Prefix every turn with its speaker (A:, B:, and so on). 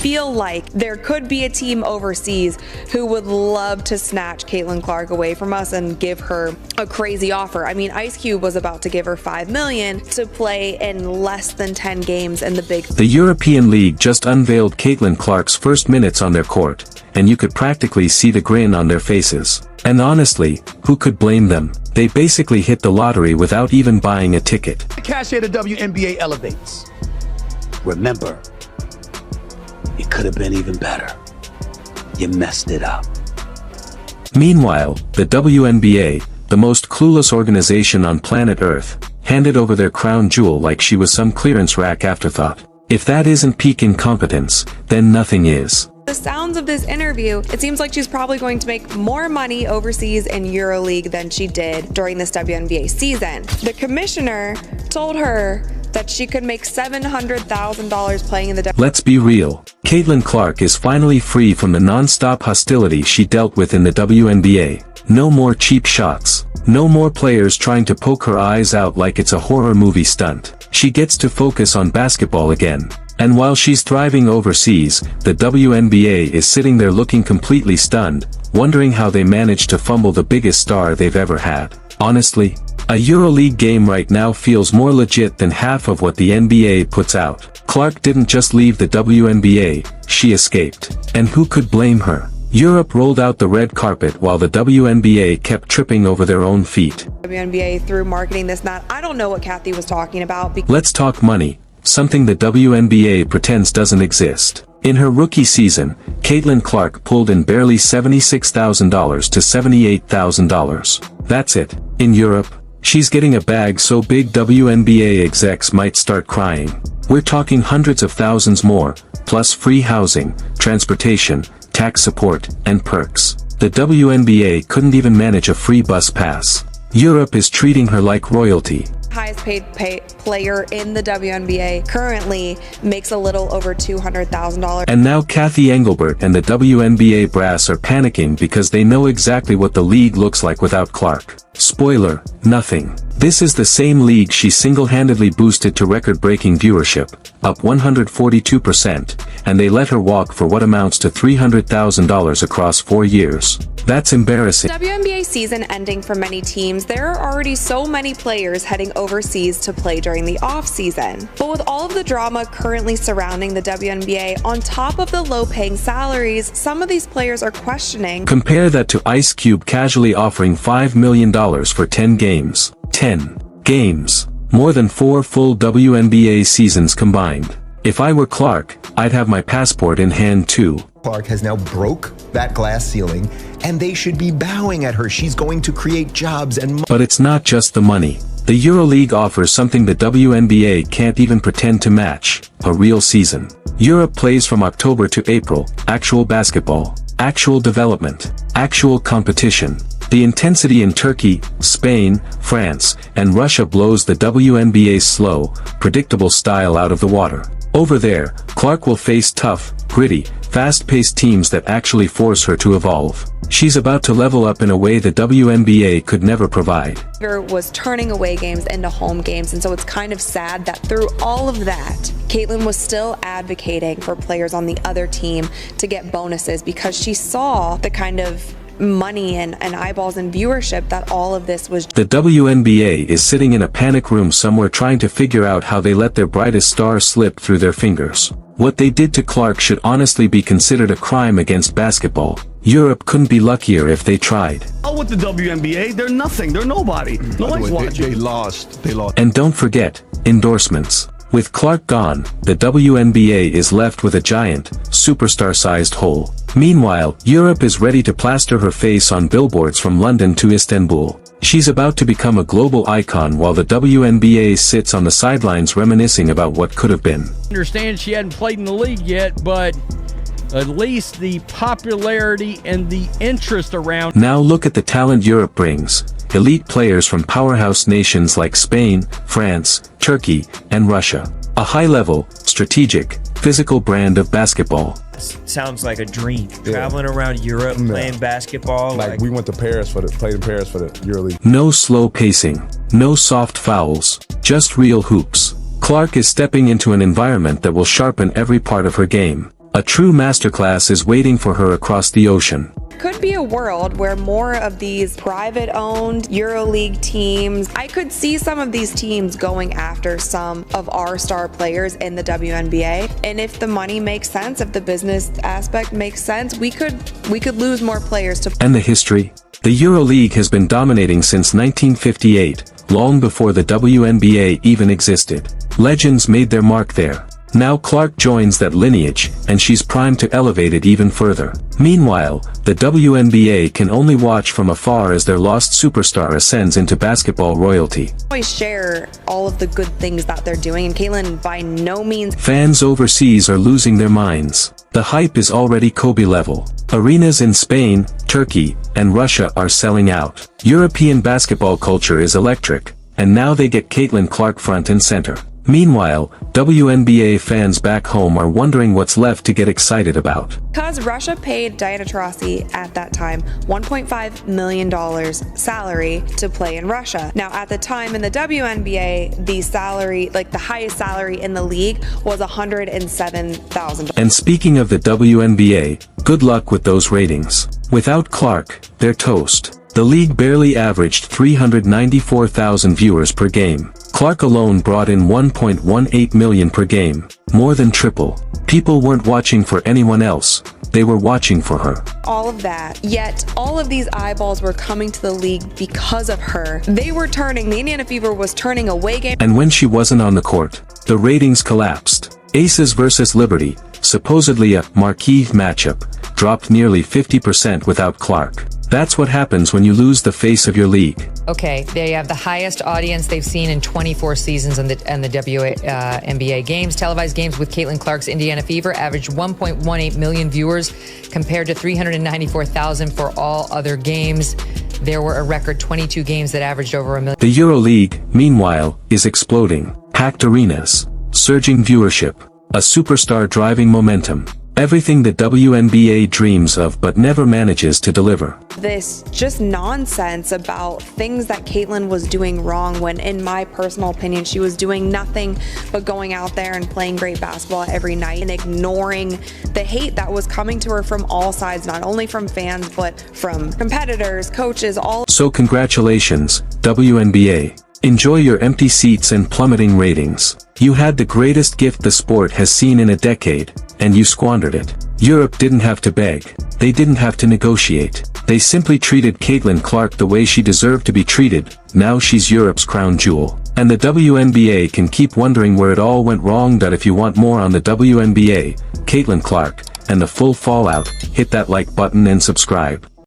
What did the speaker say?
A: feel like there could be a team overseas who would love to snatch Caitlin Clark away from us and give her a crazy offer. I mean, Ice Cube was about to give her $5 million to play in less than 10 games in the Big.
B: The European League just unveiled Caitlin Clark's first minutes on their court, and you could practically see the grin on their faces. And honestly, who could blame them? They basically hit the lottery without even buying a ticket.
C: The cachet of the WNBA elevates. Remember, it could have been even better. You messed it up.
B: Meanwhile, the WNBA, the most clueless organization on planet Earth, handed over their crown jewel like she was some clearance rack afterthought. If that isn't peak incompetence, then nothing is.
A: The sounds of this interview, it seems like she's probably going to make more money overseas in EuroLeague than she did during this WNBA season. The commissioner told her that she could make $700,000 playing in the
B: Let's be real. Caitlin Clark is finally free from the non-stop hostility she dealt with in the WNBA. No more cheap shots. No more players trying to poke her eyes out like it's a horror movie stunt. She gets to focus on basketball again. And while she's thriving overseas, the WNBA is sitting there looking completely stunned, wondering how they managed to fumble the biggest star they've ever had. Honestly, a EuroLeague game right now feels more legit than half of what the NBA puts out. Clark didn't just leave the WNBA, she escaped. And who could blame her? Europe rolled out the red carpet while the WNBA kept tripping over their own feet.
A: WNBA through marketing this and that. I don't know what Kathy was talking about.
B: Let's talk money, something the WNBA pretends doesn't exist. In her rookie season, Caitlin Clark pulled in barely $76,000 to $78,000. That's it. In Europe, she's getting a bag so big WNBA execs might start crying. We're talking hundreds of thousands more, plus free housing, transportation, tax support, and perks. The WNBA couldn't even manage a free bus pass. Europe is treating her like royalty.
A: Highest paid player in the WNBA currently makes a little over $200,000.
B: And now Kathy Engelbert and the WNBA brass are panicking because they know exactly what the league looks like without Clark. Spoiler, nothing. This is the same league she single-handedly boosted to record-breaking viewership, up 142%, and they let her walk for what amounts to $300,000 across 4 years. That's embarrassing.
A: WNBA season ending for many teams, there are already so many players heading overseas to play during the off-season. But with all of the drama currently surrounding the WNBA, on top of the low-paying salaries, some of these players are questioning.
B: Compare that to Ice Cube casually offering $5 million for 10 games. 10 games. More than 4 full WNBA seasons combined. If I were Clark, I'd have my passport in hand too.
D: Clark has now broke that glass ceiling, and they should be bowing at her. She's going to create jobs and
B: But it's not just the money. The EuroLeague offers something the WNBA can't even pretend to match, a real season. Europe plays from October to April, actual basketball, actual development, actual competition. The intensity in Turkey, Spain, France, and Russia blows the WNBA's slow, predictable style out of the water. Over there, Clark will face tough, gritty, fast-paced teams that actually force her to evolve. She's about to level up in a way the WNBA could never provide.
A: Was turning away games into home games, and so it's kind of sad that through all of that, Caitlin was still advocating for players on the other team to get bonuses because she saw the kind of money and eyeballs and viewership that all of this was.
B: The WNBA is sitting in a panic room somewhere trying to figure out how they let their brightest star slip through their fingers. What they did to Clark should honestly be considered a crime against basketball. Europe couldn't be luckier if they tried.
C: Oh, with the WNBA, they're nothing. They're nobody. Nobody's watching.
E: They lost.
B: And don't forget, endorsements. With Clark gone, the WNBA is left with a giant, superstar-sized hole. Meanwhile, Europe is ready to plaster her face on billboards from London to Istanbul. She's about to become a global icon while the WNBA sits on the sidelines reminiscing about what could have been.
F: I understand she hadn't played in the league yet, but at least the popularity and the interest around.
B: Now look at the talent Europe brings. Elite players from powerhouse nations like Spain, France, Turkey, and Russia. A high-level, strategic, physical brand of basketball.
G: Sounds like a dream. Traveling around Europe, playing basketball.
E: Like we went to Paris played in Paris for the EuroLeague.
B: No slow pacing, no soft fouls, just real hoops. Clark is stepping into an environment that will sharpen every part of her game. A true masterclass is waiting for her across the ocean.
A: Could be a world where more of these private-owned EuroLeague teams, I could see some of these teams going after some of our star players in the WNBA. And if the money makes sense, if the business aspect makes sense, we could lose more players to.
B: And the history? The EuroLeague has been dominating since 1958, long before the WNBA even existed. Legends made their mark there. Now Clark joins that lineage, and she's primed to elevate it even further. Meanwhile, the WNBA can only watch from afar as their lost superstar ascends into basketball royalty.
A: I always share all of the good things that they're doing, and Caitlin by no means.
B: Fans overseas are losing their minds. The hype is already Kobe level. Arenas in Spain, Turkey, and Russia are selling out. European basketball culture is electric, and now they get Caitlin Clark front and center. Meanwhile, WNBA fans back home are wondering what's left to get excited about.
A: Because Russia paid Diana Taurasi at that time $1.5 million salary to play in Russia. Now at the time in the WNBA, the salary, like the highest salary in the league, was $107,000.
B: And speaking of the WNBA, good luck with those ratings. Without Clark, they're toast. The league barely averaged 394,000 viewers per game. Clark alone brought in 1.18 million per game, more than triple. People weren't watching for anyone else, they were watching for her.
A: All of that, yet all of these eyeballs were coming to the league because of her. The Indiana Fever was turning away games.
B: And when she wasn't on the court, the ratings collapsed. Aces versus Liberty, supposedly a marquee matchup, dropped nearly 50% without Clark. That's what happens when you lose the face of your league.
H: Okay, they have the highest audience they've seen in 24 seasons in the WNBA games. Televised games with Caitlin Clark's Indiana Fever averaged 1.18 million viewers compared to 394,000 for all other games. There were a record 22 games that averaged over 1 million.
B: The EuroLeague, meanwhile, is exploding. Packed arenas, surging viewership, a superstar driving momentum. Everything the WNBA dreams of but never manages to deliver.
A: This just nonsense about things that Caitlin was doing wrong when, in my personal opinion, she was doing nothing but going out there and playing great basketball every night and ignoring the hate that was coming to her from all sides, not only from fans, but from competitors, coaches, all.
B: So congratulations, WNBA. Enjoy your empty seats and plummeting ratings. You had the greatest gift the sport has seen in a decade, and you squandered it. Europe didn't have to beg. They didn't have to negotiate. They simply treated Caitlin Clark the way she deserved to be treated. Now she's Europe's crown jewel. And the WNBA can keep wondering where it all went wrong. If you want more on the WNBA, Caitlin Clark, and the full fallout, hit that like button and subscribe.